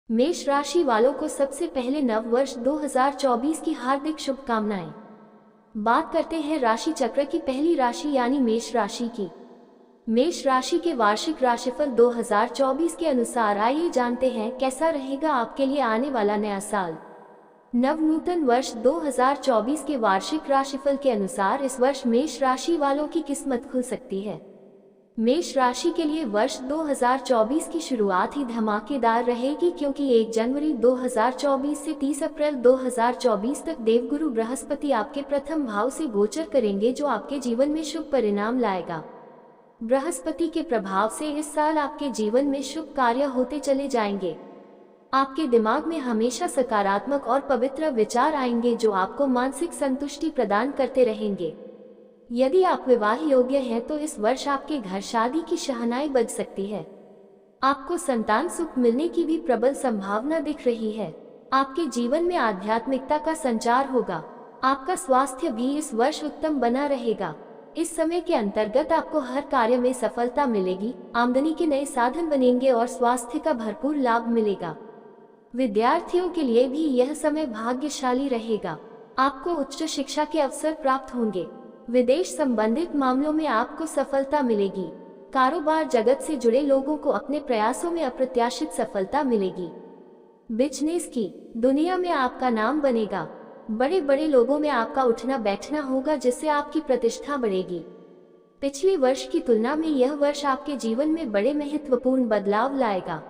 मेष राशि वालों को सबसे पहले नव वर्ष 2024 की हार्दिक शुभकामनाएं। बात करते हैं राशि चक्र की पहली राशि यानी मेष राशि की। मेष राशि के वार्षिक राशिफल 2024 के अनुसार आइए जानते हैं कैसा रहेगा आपके लिए आने वाला नया साल। नव नूतन वर्ष 2024 के वार्षिक राशिफल के अनुसार इस वर्ष मेष राशि वालों की किस्मत खुल सकती है। मेष राशि के लिए वर्ष 2024 की शुरुआत ही धमाकेदार रहेगी, क्योंकि 1 जनवरी 2024 से 30 अप्रैल 2024 तक देवगुरु बृहस्पति आपके प्रथम भाव से गोचर करेंगे, जो आपके जीवन में शुभ परिणाम लाएगा। बृहस्पति के प्रभाव से इस साल आपके जीवन में शुभ कार्य होते चले जाएंगे। आपके दिमाग में हमेशा सकारात्मक और पवित्र विचार आएंगे, जो आपको मानसिक संतुष्टि प्रदान करते रहेंगे। यदि आप विवाह योग्य हैं तो इस वर्ष आपके घर शादी की शहनाई बज सकती है। आपको संतान सुख मिलने की भी प्रबल संभावना दिख रही है। आपके जीवन में आध्यात्मिकता का संचार होगा। आपका स्वास्थ्य भी इस वर्ष उत्तम बना रहेगा। इस समय के अंतर्गत आपको हर कार्य में सफलता मिलेगी, आमदनी के नए साधन बनेंगे और स्वास्थ्य का भरपूर लाभ मिलेगा। विद्यार्थियों के लिए भी यह समय भाग्यशाली रहेगा। आपको उच्च शिक्षा के अवसर प्राप्त होंगे। विदेश संबंधित मामलों में आपको सफलता मिलेगी। कारोबार जगत से जुड़े लोगों को अपने प्रयासों में अप्रत्याशित सफलता मिलेगी। बिजनेस की दुनिया में आपका नाम बनेगा। बड़े बड़े लोगों में आपका उठना बैठना होगा, जिससे आपकी प्रतिष्ठा बढ़ेगी। पिछले वर्ष की तुलना में यह वर्ष आपके जीवन में बड़े महत्वपूर्ण बदलाव लाएगा।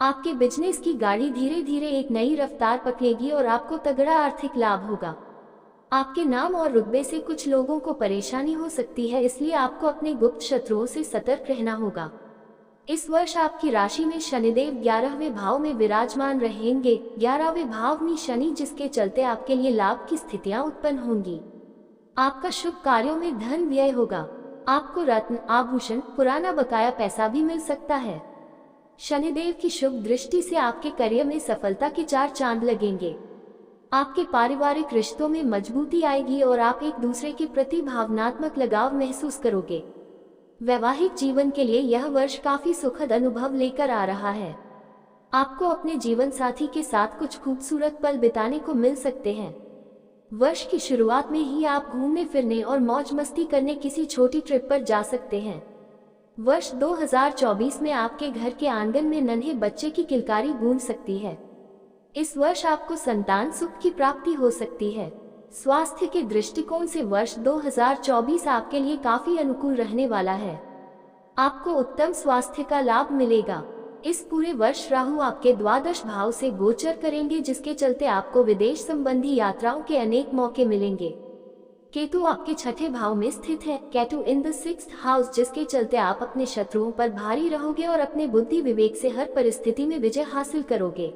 आपके बिजनेस की गाड़ी धीरे धीरे एक नई रफ्तार पकड़ेगी और आपको तगड़ा आर्थिक लाभ होगा। आपके नाम और रुतबे से कुछ लोगों को परेशानी हो सकती है, इसलिए आपको अपने गुप्त शत्रुओं से सतर्क रहना होगा। इस वर्ष आपकी राशि में शनिदेव 11वें भाव में विराजमान रहेंगे। 11वें भाव में शनि, जिसके चलते आपके लिए लाभ की स्थितियां उत्पन्न होंगी। आपका शुभ कार्यों में धन व्यय होगा। आपको रत्न, आभूषण, पुराना बकाया पैसा भी मिल सकता है। शनिदेव की शुभ दृष्टि से आपके करियर में सफलता के 4 चांद लगेंगे। आपके पारिवारिक रिश्तों में मजबूती आएगी और आप एक दूसरे के प्रति भावनात्मक लगाव महसूस करोगे। वैवाहिक जीवन के लिए यह वर्ष काफी सुखद अनुभव लेकर आ रहा है। आपको अपने जीवन साथी के साथ कुछ खूबसूरत पल बिताने को मिल सकते हैं। वर्ष की शुरुआत में ही आप घूमने फिरने और मौज मस्ती करने किसी छोटी ट्रिप पर जा सकते हैं। वर्ष 2024 में आपके घर के आंगन में नन्हे बच्चे की किलकारी गूंज सकती है। इस वर्ष आपको संतान सुख की प्राप्ति हो सकती है। स्वास्थ्य के दृष्टिकोण से वर्ष 2024 आपके लिए काफी अनुकूल रहने वाला है। आपको उत्तम स्वास्थ्य का लाभ मिलेगा। इस पूरे वर्ष राहु आपके द्वादश भाव से गोचर करेंगे, जिसके चलते आपको विदेश संबंधी यात्राओं के अनेक मौके मिलेंगे। केतु आपके 6ठे भाव में स्थित है। Ketu in the 6th house, जिसके चलते आप अपने शत्रुओं पर भारी रहोगे और अपने बुद्धि विवेक से हर परिस्थिति में विजय हासिल करोगे।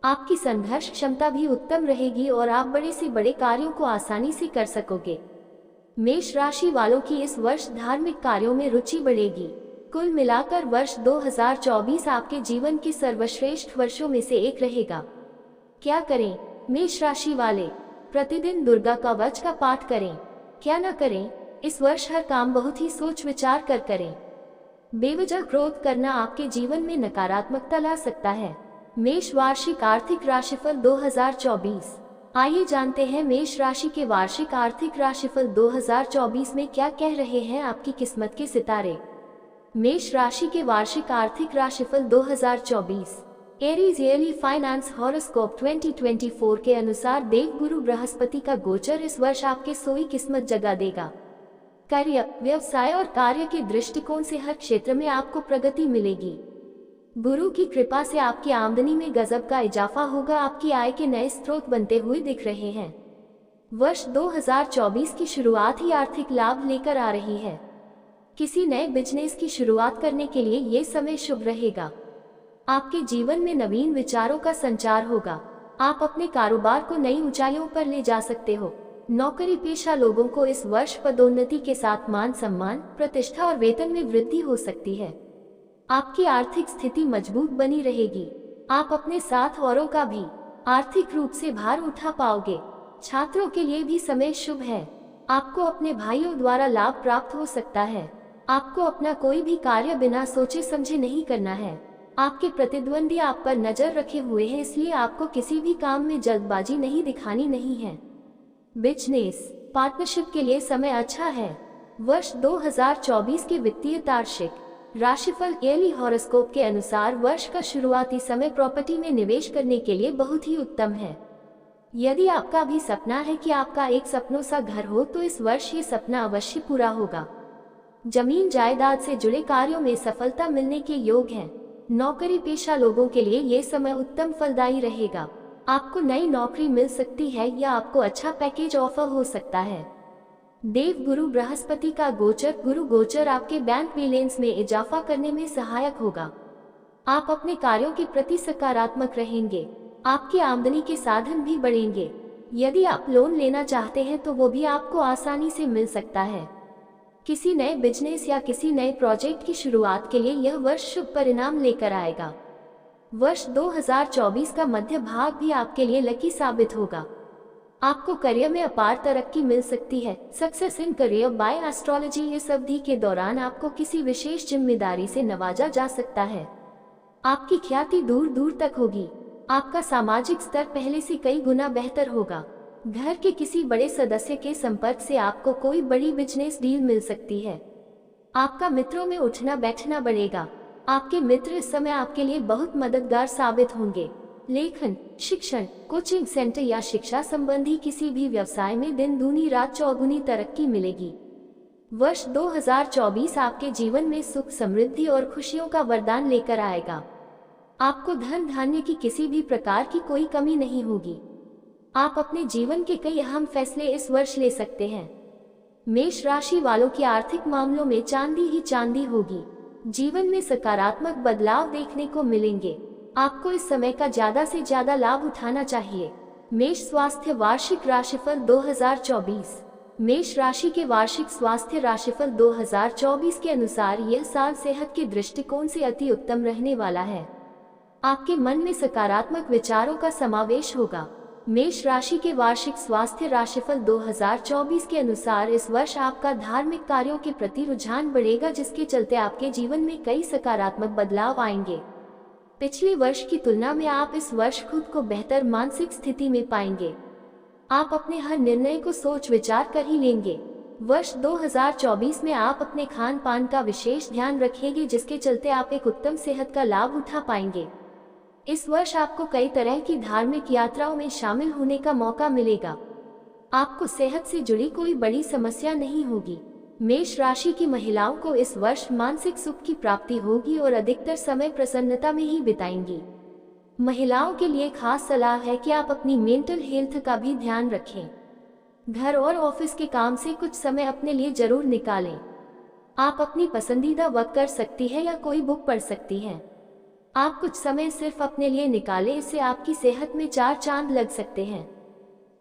आपकी संघर्ष क्षमता भी उत्तम रहेगी और आप बड़े से बड़े कार्यों को आसानी से कर सकोगे। मेष राशि वालों की इस वर्ष धार्मिक कार्यों में रुचि बढ़ेगी। कुल मिलाकर वर्ष 2024 आपके जीवन के सर्वश्रेष्ठ वर्षों में से एक रहेगा। क्या करें मेष राशि वाले? प्रतिदिन दुर्गा कवच का पाठ करें। क्या न करें? इस वर्ष हर काम बहुत ही सोच विचार कर करें। बेवजह क्रोध करना आपके जीवन में नकारात्मकता ला सकता है। मेष वार्षिक आर्थिक राशिफल 2024। आइए जानते हैं मेष राशि के वार्षिक आर्थिक राशिफल 2024 में क्या कह रहे हैं आपकी किस्मत के सितारे। मेष राशि के वार्षिक आर्थिक राशिफल 2024। एरीज ईयरली फाइनेंस हॉरोस्कोप 2024 के अनुसार देवगुरु बृहस्पति का गोचर इस वर्ष आपके सोई किस्मत जगा देगा। कार्य, व्यवसाय और कार्य के दृष्टिकोण से हर क्षेत्र में आपको प्रगति मिलेगी। गुरु की कृपा से आपकी आमदनी में गजब का इजाफा होगा। आपकी आय के नए स्रोत बनते हुए दिख रहे हैं। वर्ष 2024 की शुरुआत ही आर्थिक लाभ लेकर आ रही है। किसी नए बिजनेस की शुरुआत करने के लिए ये समय शुभ रहेगा। आपके जीवन में नवीन विचारों का संचार होगा। आप अपने कारोबार को नई ऊंचाइयों पर ले जा सकते हो। नौकरी पेशा लोगों को इस वर्ष पदोन्नति के साथ मान सम्मान, प्रतिष्ठा और वेतन में वृद्धि हो सकती है। आपकी आर्थिक स्थिति मजबूत बनी रहेगी। आप अपने साथ औरों का भी आर्थिक रूप से भार उठा पाओगे। छात्रों के लिए भी समय शुभ है। आपको अपने भाइयों द्वारा लाभ प्राप्त हो सकता है। आपको अपना कोई भी कार्य बिना सोचे समझे नहीं करना है। आपके प्रतिद्वंदी आप पर नजर रखे हुए हैं, इसलिए आपको किसी भी काम में जल्दबाजी नहीं दिखानी नहीं है। बिजनेस पार्टनरशिप के लिए समय अच्छा है। वर्ष 2024 के वित्तीय तार्किक राशिफल ईयरली हॉरोस्कोप के अनुसार वर्ष का शुरुआती समय प्रॉपर्टी में निवेश करने के लिए बहुत ही उत्तम है। यदि आपका भी सपना है कि आपका एक सपनों सा घर हो, तो इस वर्ष ये सपना अवश्य पूरा होगा। जमीन जायदाद से जुड़े कार्यों में सफलता मिलने के योग हैं। नौकरी पेशा लोगों के लिए ये समय उत्तम फलदायी रहेगा। आपको नई नौकरी मिल सकती है या आपको अच्छा पैकेज ऑफर हो सकता है। देव गुरु बृहस्पति का गुरु गोचर आपके बैंक बैलेंस में इजाफा करने में सहायक होगा। आप अपने कार्यों के प्रति सकारात्मक रहेंगे। आपकी आमदनी के साधन भी बढ़ेंगे। यदि आप लोन लेना चाहते हैं तो वो भी आपको आसानी से मिल सकता है। किसी नए बिजनेस या किसी नए प्रोजेक्ट की शुरुआत के लिए यह वर्ष शुभ परिणाम लेकर आएगा। वर्ष 2024 का मध्य भाग भी आपके लिए लकी साबित होगा। आपको करियर में अपार तरक्की मिल सकती है। Success in career bye astrology. इस अवधि के दौरान आपको किसी विशेष जिम्मेदारी से नवाजा जा सकता है। आपकी ख्याति दूर दूर तक होगी। आपका सामाजिक स्तर पहले से कई गुना बेहतर होगा। घर के किसी बड़े सदस्य के संपर्क से आपको कोई बड़ी बिजनेस डील मिल सकती है। आपका मित्रों में उठना बैठना बढ़ेगा। आपके मित्र इस समय आपके लिए बहुत मददगार साबित होंगे। लेखन, शिक्षण, कोचिंग सेंटर या शिक्षा संबंधी किसी भी व्यवसाय में दिन दूनी रात चौगुनी तरक्की मिलेगी। वर्ष 2024 आपके जीवन में सुख, समृद्धि और खुशियों का वरदान लेकर आएगा। आपको धन धान्य की किसी भी प्रकार की कोई कमी नहीं होगी। आप अपने जीवन के कई अहम फैसले इस वर्ष ले सकते हैं। मेष राशि वालों की आर्थिक मामलों में चांदी ही चांदी होगी। जीवन में सकारात्मक बदलाव देखने को मिलेंगे। आपको इस समय का ज्यादा से ज्यादा लाभ उठाना चाहिए। मेष स्वास्थ्य वार्षिक राशिफल 2024। मेष राशि के वार्षिक स्वास्थ्य राशिफल 2024 के अनुसार यह साल सेहत के दृष्टिकोण से अति उत्तम रहने वाला है। आपके मन में सकारात्मक विचारों का समावेश होगा। मेष राशि के वार्षिक स्वास्थ्य राशिफल 2024 के अनुसार इस वर्ष आपका धार्मिक कार्यों के प्रति रुझान बढ़ेगा, जिसके चलते आपके जीवन में कई सकारात्मक बदलाव आएंगे। पिछले वर्ष की तुलना में आप इस वर्ष खुद को बेहतर मानसिक स्थिति में पाएंगे। आप अपने हर निर्णय को सोच विचार कर ही लेंगे। वर्ष 2024 में आप अपने खान पान का विशेष ध्यान रखेंगे, जिसके चलते आप एक उत्तम सेहत का लाभ उठा पाएंगे। इस वर्ष आपको कई तरह की धार्मिक यात्राओं में शामिल होने का मौका मिलेगा। आपको सेहत से जुड़ी कोई बड़ी समस्या नहीं होगी। मेष राशि की महिलाओं को इस वर्ष मानसिक सुख की प्राप्ति होगी और अधिकतर समय प्रसन्नता में ही बिताएंगी। महिलाओं के लिए खास सलाह है कि आप अपनी मेंटल हेल्थ का भी ध्यान रखें। घर और ऑफिस के काम से कुछ समय अपने लिए जरूर निकालें। आप अपनी पसंदीदा वक्त कर सकती है या कोई बुक पढ़ सकती हैं। आप कुछ समय सिर्फ अपने लिए निकालें, इससे आपकी सेहत में 4 चांद लग सकते हैं।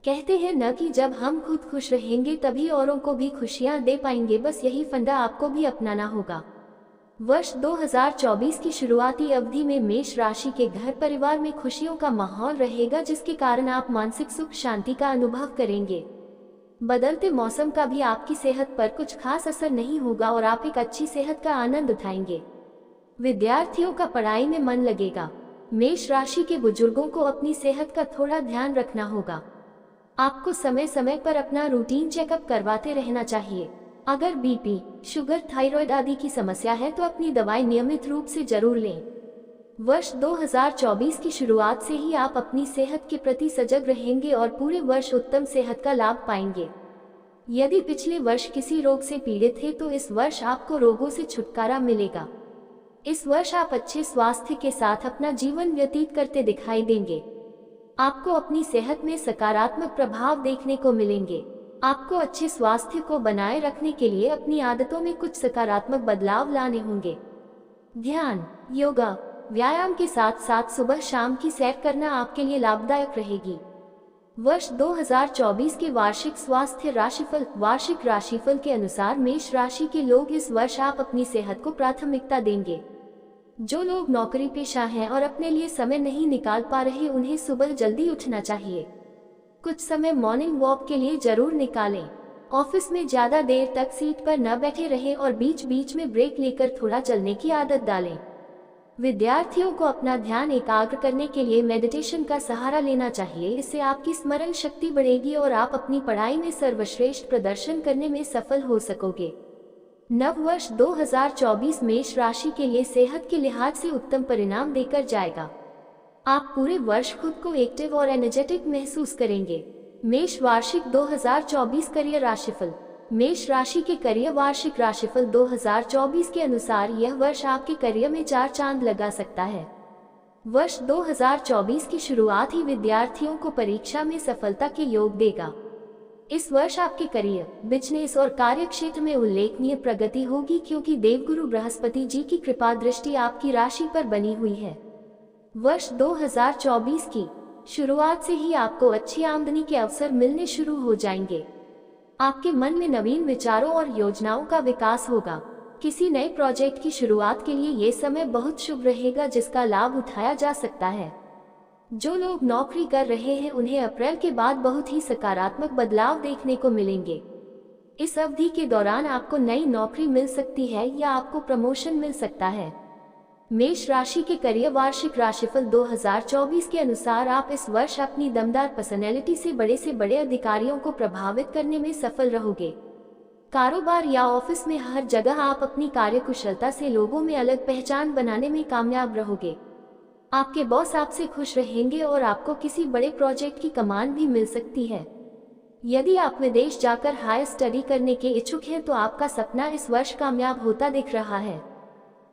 कहते हैं न कि जब हम खुद खुश रहेंगे तभी औरों को भी खुशियां दे पाएंगे। बस यही फंडा आपको भी अपनाना होगा। वर्ष 2024 की शुरुआती अवधि में मेष राशि के घर परिवार में खुशियों का माहौल रहेगा, जिसके कारण आप मानसिक सुख शांति का अनुभव करेंगे। बदलते मौसम का भी आपकी सेहत पर कुछ खास असर नहीं होगा और आप एक अच्छी सेहत का आनंद उठाएंगे। विद्यार्थियों का पढ़ाई में मन लगेगा। मेष राशि के बुजुर्गों को अपनी सेहत का थोड़ा ध्यान रखना होगा। आपको समय समय पर अपना रूटीन चेकअप करवाते रहना चाहिए। अगर बीपी, शुगर, थायराइड आदि की समस्या है तो अपनी दवाई नियमित रूप से जरूर लें। वर्ष 2024 की शुरुआत से ही आप अपनी सेहत के प्रति सजग रहेंगे और पूरे वर्ष उत्तम सेहत का लाभ पाएंगे। यदि पिछले वर्ष किसी रोग से पीड़ित थे तो इस वर्ष आपको रोगों से छुटकारा मिलेगा। इस वर्ष आप अच्छे स्वास्थ्य के साथ अपना जीवन व्यतीत करते दिखाई देंगे। आपको अपनी सेहत में सकारात्मक प्रभाव देखने को मिलेंगे। आपको अच्छे स्वास्थ्य को बनाए रखने के लिए अपनी आदतों में कुछ सकारात्मक बदलाव लाने होंगे। ध्यान, योगा, व्यायाम के साथ साथ सुबह शाम की सैर करना आपके लिए लाभदायक रहेगी। वर्ष 2024 के वार्षिक स्वास्थ्य राशिफल के अनुसार मेष राशि के लोग इस वर्ष आप अपनी सेहत को प्राथमिकता देंगे। जो लोग नौकरी पेशा हैं और अपने लिए समय नहीं निकाल पा रहे, उन्हें सुबह जल्दी उठना चाहिए। कुछ समय मॉर्निंग वॉक के लिए जरूर निकालें। ऑफिस में ज्यादा देर तक सीट पर न बैठे रहें और बीच बीच में ब्रेक लेकर थोड़ा चलने की आदत डालें। विद्यार्थियों को अपना ध्यान एकाग्र करने के लिए मेडिटेशन का सहारा लेना चाहिए। इससे आपकी स्मरण शक्ति बढ़ेगी और आप अपनी पढ़ाई में सर्वश्रेष्ठ प्रदर्शन करने में सफल हो सकोगे। नववर्ष 2024 मेष राशि के लिए सेहत के लिहाज से उत्तम परिणाम देकर जाएगा। आप पूरे वर्ष खुद को एक्टिव और एनर्जेटिक महसूस करेंगे। मेष वार्षिक 2024 करियर राशिफल। मेष राशि के करियर वार्षिक राशिफल 2024 के अनुसार यह वर्ष आपके करियर में 4 चांद लगा सकता है। वर्ष 2024 की शुरुआत ही विद्यार्थियों को परीक्षा में सफलता के योग देगा। इस वर्ष आपके करियर, बिजनेस और कार्य क्षेत्र में उल्लेखनीय प्रगति होगी, क्योंकि देवगुरु बृहस्पति जी की कृपा दृष्टि आपकी राशि पर बनी हुई है। वर्ष 2024 की शुरुआत से ही आपको अच्छी आमदनी के अवसर मिलने शुरू हो जाएंगे। आपके मन में नवीन विचारों और योजनाओं का विकास होगा। किसी नए प्रोजेक्ट की शुरुआत के लिए ये समय बहुत शुभ रहेगा, जिसका लाभ उठाया जा सकता है। जो लोग नौकरी कर रहे हैं उन्हें अप्रैल के बाद बहुत ही सकारात्मक बदलाव देखने को मिलेंगे। इस अवधि के दौरान आपको नई नौकरी मिल सकती है या आपको प्रमोशन मिल सकता है। मेष राशि के करियर वार्षिक राशिफल 2024 के अनुसार आप इस वर्ष अपनी दमदार पर्सनैलिटी से बड़े अधिकारियों को प्रभावित करने में सफल रहोगे। कारोबार या ऑफिस में हर जगह आप अपनी कार्यकुशलता से लोगों में अलग पहचान बनाने में कामयाब रहोगे। आपके बॉस आपसे खुश रहेंगे और आपको किसी बड़े प्रोजेक्ट की कमान भी मिल सकती है। यदि आप विदेश जाकर हायर स्टडी करने के इच्छुक हैं तो आपका सपना इस वर्ष कामयाब होता दिख रहा है।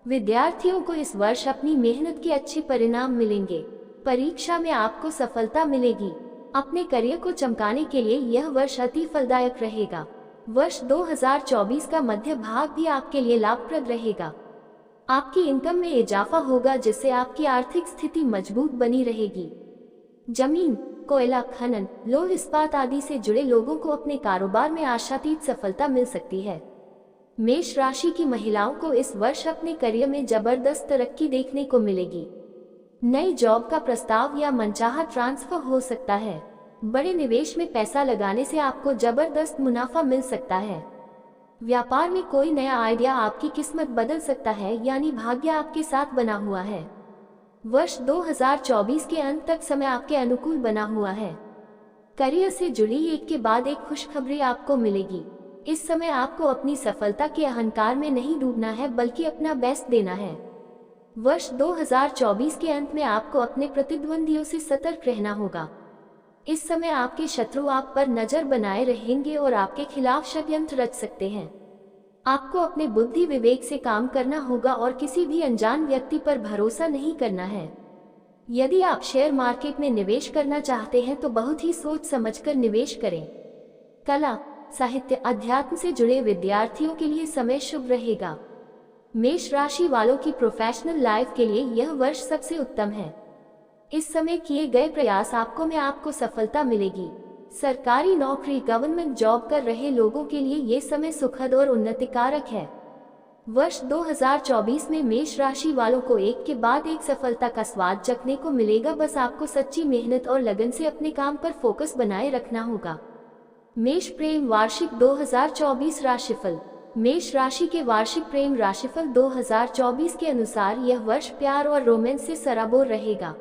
विद्यार्थियों को इस वर्ष अपनी मेहनत के अच्छे परिणाम मिलेंगे। परीक्षा में आपको सफलता मिलेगी। अपने करियर को चमकाने के लिए यह वर्ष अति फलदायक रहेगा। वर्ष 2024 का मध्य भाग भी आपके लिए लाभप्रद रहेगा। आपकी इनकम में इजाफा होगा, जिससे आपकी आर्थिक स्थिति मजबूत बनी रहेगी। जमीन, कोयला खनन, लौह इस्पात आदि से जुड़े लोगों को अपने कारोबार में आशातीत सफलता मिल सकती है। मेष राशि की महिलाओं को इस वर्ष अपने करियर में जबरदस्त तरक्की देखने को मिलेगी। नई जॉब का प्रस्ताव या मनचाहा ट्रांसफर हो सकता है। बड़े निवेश में पैसा लगाने से आपको जबरदस्त मुनाफा मिल सकता है। व्यापार में कोई नया आइडिया आपकी किस्मत बदल सकता है, यानी भाग्य आपके साथ बना हुआ है। वर्ष 2024 के अंत तक समय आपके अनुकूल बना हुआ है। करियर से जुड़ी एक के बाद एक खुशखबरी आपको मिलेगी। इस समय आपको अपनी सफलता के अहंकार में नहीं डूबना है, बल्कि अपना बेस्ट देना है। वर्ष 2024 के अंत में आपको अपने प्रतिद्वंदियों से सतर्क रहना होगा। इस समय आपके शत्रु आप पर नजर बनाए रहेंगे और आपके खिलाफ षड्यंत्र रच सकते हैं। आपको अपने बुद्धि विवेक से काम करना होगा और किसी भी अनजान व्यक्ति पर भरोसा नहीं करना है। यदि आप शेयर मार्केट में निवेश करना चाहते हैं तो बहुत ही सोच समझकर निवेश करें। कला, साहित्य, अध्यात्म से जुड़े विद्यार्थियों के लिए समय शुभ रहेगा। मेष राशि वालों की प्रोफेशनल लाइफ के लिए यह वर्ष सबसे उत्तम है। इस समय किए गए प्रयास आपको सफलता मिलेगी। सरकारी नौकरी, गवर्नमेंट जॉब कर रहे लोगों के लिए ये समय सुखद और उन्नतिकारक है। वर्ष 2024 में मेष राशि वालों को एक के बाद एक सफलता का स्वाद चखने को मिलेगा। बस आपको सच्ची मेहनत और लगन से अपने काम पर फोकस बनाए रखना होगा। मेष प्रेम वार्षिक 2024 राशिफल। मेष राशि के वार्षिक प्रेम राशिफल 2024 के अनुसार यह वर्ष प्यार और रोमांस से सराबोर रहेगा।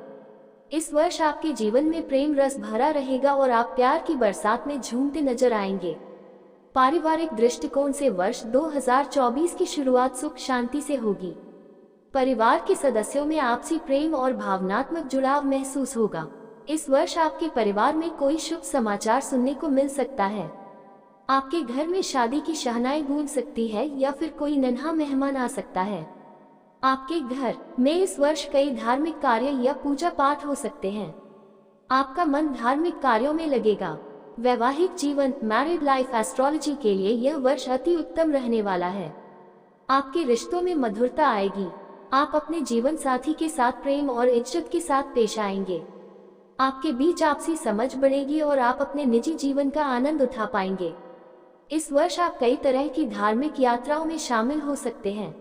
इस वर्ष आपके जीवन में प्रेम रस भरा रहेगा और आप प्यार की बरसात में झूमते नजर आएंगे। पारिवारिक दृष्टिकोण से वर्ष 2024 की शुरुआत सुख शांति से होगी। परिवार के सदस्यों में आपसी प्रेम और भावनात्मक जुड़ाव महसूस होगा। इस वर्ष आपके परिवार में कोई शुभ समाचार सुनने को मिल सकता है। आपके घर में शादी की शहनाई गूंज सकती है या फिर कोई नन्हा मेहमान आ सकता है। आपके घर में इस वर्ष कई धार्मिक कार्य या पूजा पाठ हो सकते हैं। आपका मन धार्मिक कार्यों में लगेगा। वैवाहिक जीवन, मैरिड लाइफ, एस्ट्रोलॉजी के लिए यह वर्ष अति उत्तम रहने वाला है। आपके रिश्तों में मधुरता आएगी। आप अपने जीवन साथी के साथ प्रेम और इज्जत के साथ पेश आएंगे। आपके बीच आपसी समझ बढ़ेगी और आप अपने निजी जीवन का आनंद उठा पाएंगे। इस वर्ष आप कई तरह की धार्मिक यात्राओं में शामिल हो सकते हैं।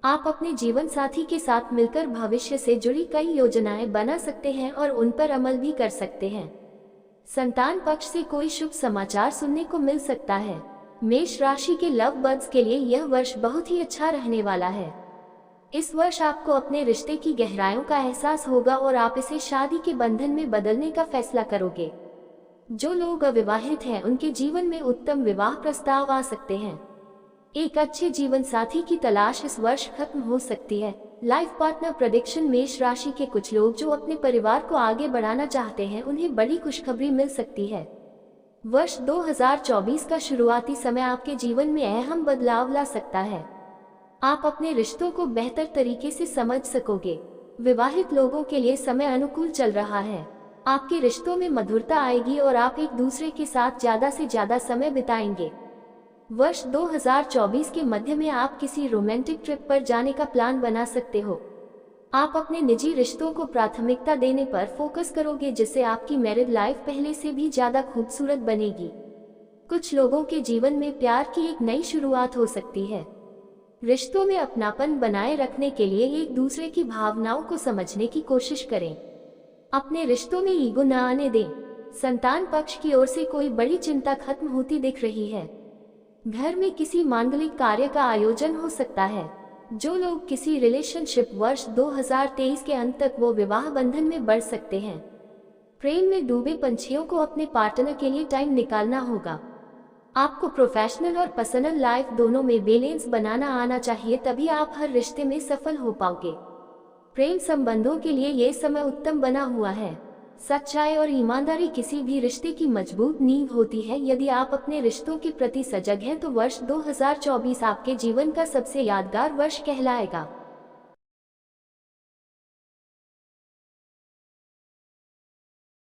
आप अपने जीवन साथी के साथ मिलकर भविष्य से जुड़ी कई योजनाएं बना सकते हैं और उन पर अमल भी कर सकते हैं। संतान पक्ष से कोई शुभ समाचार सुनने को मिल सकता है। मेष राशि के लव बर्ड्स के लिए यह वर्ष बहुत ही अच्छा रहने वाला है। इस वर्ष आपको अपने रिश्ते की गहराइयों का एहसास होगा और आप इसे शादी के बंधन में बदलने का फैसला करोगे। जो लोग अविवाहित हैं उनके जीवन में उत्तम विवाह प्रस्ताव आ सकते हैं। एक अच्छे जीवन साथी की तलाश इस वर्ष खत्म हो सकती है। लाइफ पार्टनर प्रेडिक्शन, मेष राशि के कुछ लोग जो अपने परिवार को आगे बढ़ाना चाहते हैं उन्हें बड़ी खुशखबरी मिल सकती है। वर्ष 2024 का शुरुआती समय आपके जीवन में अहम बदलाव ला सकता है। आप अपने रिश्तों को बेहतर तरीके से समझ सकोगे। विवाहित लोगों के लिए समय अनुकूल चल रहा है। आपके रिश्तों में मधुरता आएगी और आप एक दूसरे के साथ ज्यादा से ज्यादा समय बिताएंगे। वर्ष 2024 के मध्य में आप किसी रोमांटिक ट्रिप पर जाने का प्लान बना सकते हो। आप अपने निजी रिश्तों को प्राथमिकता देने पर फोकस करोगे, जिससे आपकी मैरिड लाइफ पहले से भी ज्यादा खूबसूरत बनेगी। कुछ लोगों के जीवन में प्यार की एक नई शुरुआत हो सकती है। रिश्तों में अपनापन बनाए रखने के लिए एक दूसरे की भावनाओं को समझने की कोशिश करें। अपने रिश्तों में ईगो न आने दें। संतान पक्ष की ओर से कोई बड़ी चिंता खत्म होती दिख रही है। घर में किसी मांगलिक कार्य का आयोजन हो सकता है। जो लोग किसी रिलेशनशिप, वर्ष 2023 के अंत तक वो विवाह बंधन में बढ़ सकते हैं। प्रेम में डूबे पंछियों को अपने पार्टनर के लिए टाइम निकालना होगा। आपको प्रोफेशनल और पर्सनल लाइफ दोनों में बैलेंस बनाना आना चाहिए, तभी आप हर रिश्ते में सफल हो पाओगे। प्रेम संबंधों के लिए ये समय उत्तम बना हुआ है। सच्चाई और ईमानदारी किसी भी रिश्ते की मजबूत नींव होती है। यदि आप अपने रिश्तों के प्रति सजग हैं तो वर्ष 2024 आपके जीवन का सबसे यादगार वर्ष कहलाएगा।